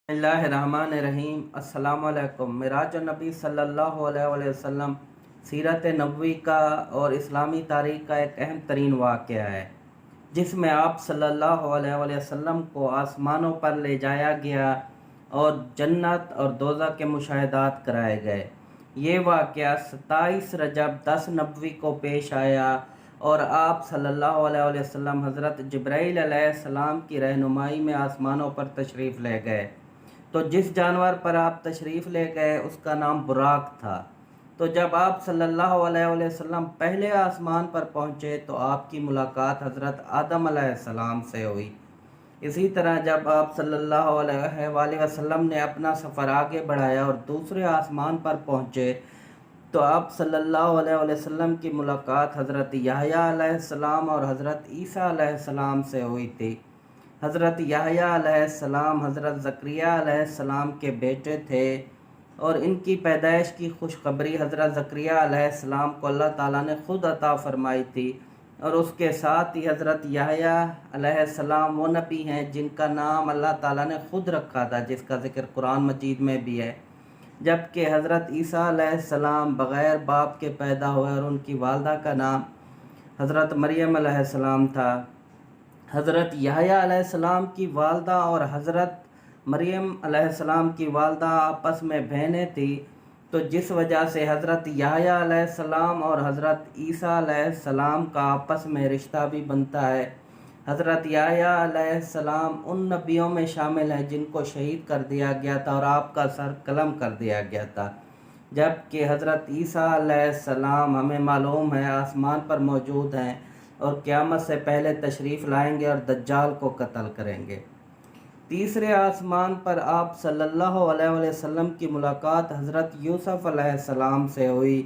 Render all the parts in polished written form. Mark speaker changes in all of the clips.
Speaker 1: اللہ الرحمن الرحیم۔ السلام علیکم۔ معراج النبی صلی اللہ علیہ وسلم سیرت نبوی کا اور اسلامی تاریخ کا ایک اہم ترین واقعہ ہے، جس میں آپ صلی اللہ علیہ وسلم کو آسمانوں پر لے جایا گیا اور جنت اور دوزخ کے مشاہدات کرائے گئے۔ یہ واقعہ 27 رجب 10 نبوی کو پیش آیا اور آپ صلی اللہ علیہ وسلم حضرت جبرائیل علیہ السلام کی رہنمائی میں آسمانوں پر تشریف لے گئے۔ تو جس جانور پر آپ تشریف لے گئے اس کا نام براق تھا۔ تو جب آپ صلی اللہ علیہ وسلم پہلے آسمان پر پہنچے تو آپ کی ملاقات حضرت آدم علیہ السلام سے ہوئی۔ اسی طرح جب آپ صلی اللہ علیہ وسلم نے اپنا سفر آگے بڑھایا اور دوسرے آسمان پر پہنچے تو آپ صلی اللہ علیہ وسلم کی ملاقات حضرت یحییٰ علیہ السلام اور حضرت عیسیٰ علیہ السلام سے ہوئی تھی۔ حضرت یحییٰ علیہ السلام حضرت زکریا علیہ السلام کے بیٹے تھے اور ان کی پیدائش کی خوشخبری حضرت زکریا علیہ السلام کو اللہ تعالیٰ نے خود عطا فرمائی تھی، اور اس کے ساتھ ہی حضرت یحییٰ علیہ السلام وہ نبی ہیں جن کا نام اللہ تعالیٰ نے خود رکھا تھا، جس کا ذکر قرآن مجید میں بھی ہے، جبکہ حضرت عیسیٰ علیہ السلام بغیر باپ کے پیدا ہوئے اور ان کی والدہ کا نام حضرت مریم علیہ السلام تھا۔ حضرت یحییٰ علیہ السلام کی والدہ اور حضرت مریم علیہ السلام کی والدہ آپس میں بہنیں تھیں، تو جس وجہ سے حضرت یحییٰ علیہ السلام اور حضرت عیسیٰ علیہ السلام کا آپس میں رشتہ بھی بنتا ہے۔ حضرت یحییٰ علیہ السلام ان نبیوں میں شامل ہیں جن کو شہید کر دیا گیا تھا اور آپ کا سر قلم کر دیا گیا تھا، جبکہ حضرت عیسیٰ علیہ السلام ہمیں معلوم ہے آسمان پر موجود ہیں اور قیامت سے پہلے تشریف لائیں گے اور دجال کو قتل کریں گے۔ تیسرے آسمان پر آپ صلی اللہ علیہ وسلم کی ملاقات حضرت یوسف علیہ السلام سے ہوئی۔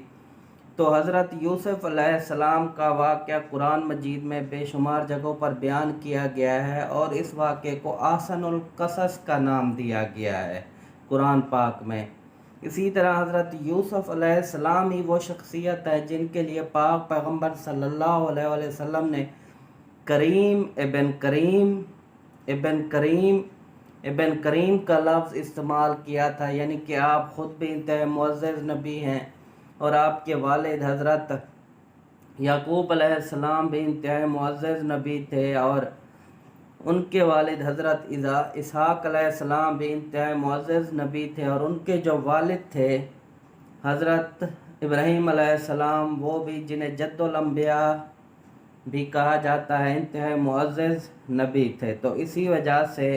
Speaker 1: تو حضرت یوسف علیہ السلام کا واقعہ قرآن مجید میں بے شمار جگہوں پر بیان کیا گیا ہے اور اس واقعے کو احسن القصص کا نام دیا گیا ہے قرآن پاک میں۔ اسی طرح حضرت یوسف علیہ السلام ہی وہ شخصیت ہے جن کے لیے پاک پیغمبر صلی اللہ علیہ وسلم نے کریم ابن کریم کا لفظ استعمال کیا تھا، یعنی کہ آپ خود بھی انتہائی معزز نبی ہیں اور آپ کے والد حضرت یعقوب علیہ السلام بھی انتہائی معزز نبی تھے اور ان کے والد حضرت اسحاق علیہ السلام بھی انتہائی معزز نبی تھے، اور ان کے جو والد تھے حضرت ابراہیم علیہ السلام وہ بھی جنہیں جد الانبیاء بھی کہا جاتا ہے انتہائی معزز نبی تھے۔ تو اسی وجہ سے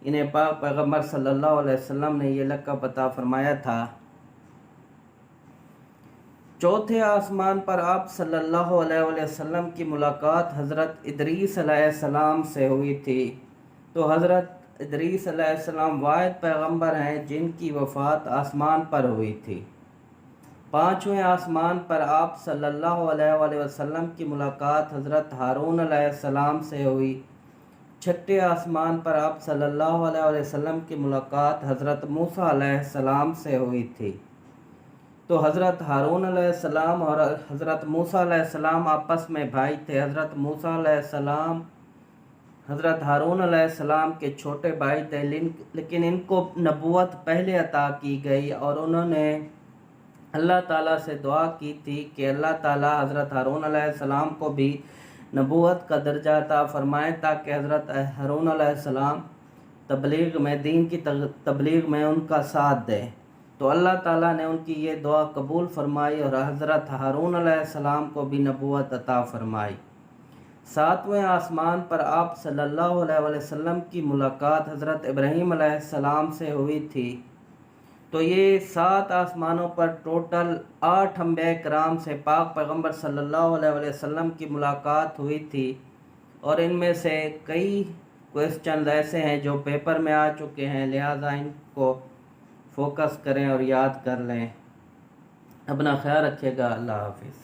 Speaker 1: انہیں پاک پیغمبر صلی اللہ علیہ وسلم نے یہ لقب عطا فرمایا تھا۔ چوتھے آسمان پر آپ صلی اللہ علیہ وسلم کی ملاقات حضرت ادریس علیہ السلام سے ہوئی تھی۔ تو حضرت ادریس علیہ السلام واحد پیغمبر ہیں جن کی وفات آسمان پر ہوئی تھی۔ پانچویں آسمان پر آپ صلی اللہ علیہ وسلم کی ملاقات حضرت ہارون علیہ السلام سے ہوئی۔ چھٹے آسمان پر آپ صلی اللہ علیہ وسلم کی ملاقات حضرت موسیٰ علیہ السلام سے ہوئی تھی۔ تو حضرت ہارون علیہ السلام اور حضرت موسیٰ علیہ السلام آپس میں بھائی تھے۔ حضرت موسیٰ علیہ السلام حضرت ہارون علیہ السلام کے چھوٹے بھائی تھے، لیکن ان کو نبوت پہلے عطا کی گئی اور انہوں نے اللہ تعالیٰ سے دعا کی تھی کہ اللہ تعالیٰ حضرت ہارون علیہ السلام کو بھی نبوت کا درجہ عطا فرمائے تاکہ حضرت ہارون علیہ السلام تبلیغ میں دین کی تبلیغ میں ان کا ساتھ دے۔ تو اللہ تعالیٰ نے ان کی یہ دعا قبول فرمائی اور حضرت ہارون علیہ السلام کو بھی نبوت عطا فرمائی۔ ساتویں آسمان پر آپ صلی اللہ علیہ وسلم کی ملاقات حضرت ابراہیم علیہ السلام سے ہوئی تھی۔ تو یہ 7 آسمانوں پر ٹوٹل 8 انبیاء کرام سے پاک پیغمبر صلی اللہ علیہ وسلم کی ملاقات ہوئی تھی، اور ان میں سے کئی کوئسچنز ایسے ہیں جو پیپر میں آ چکے ہیں، لہٰذا ان کو فوکس کریں اور یاد کر لیں۔ اپنا خیال رکھیے گا۔ اللہ حافظ۔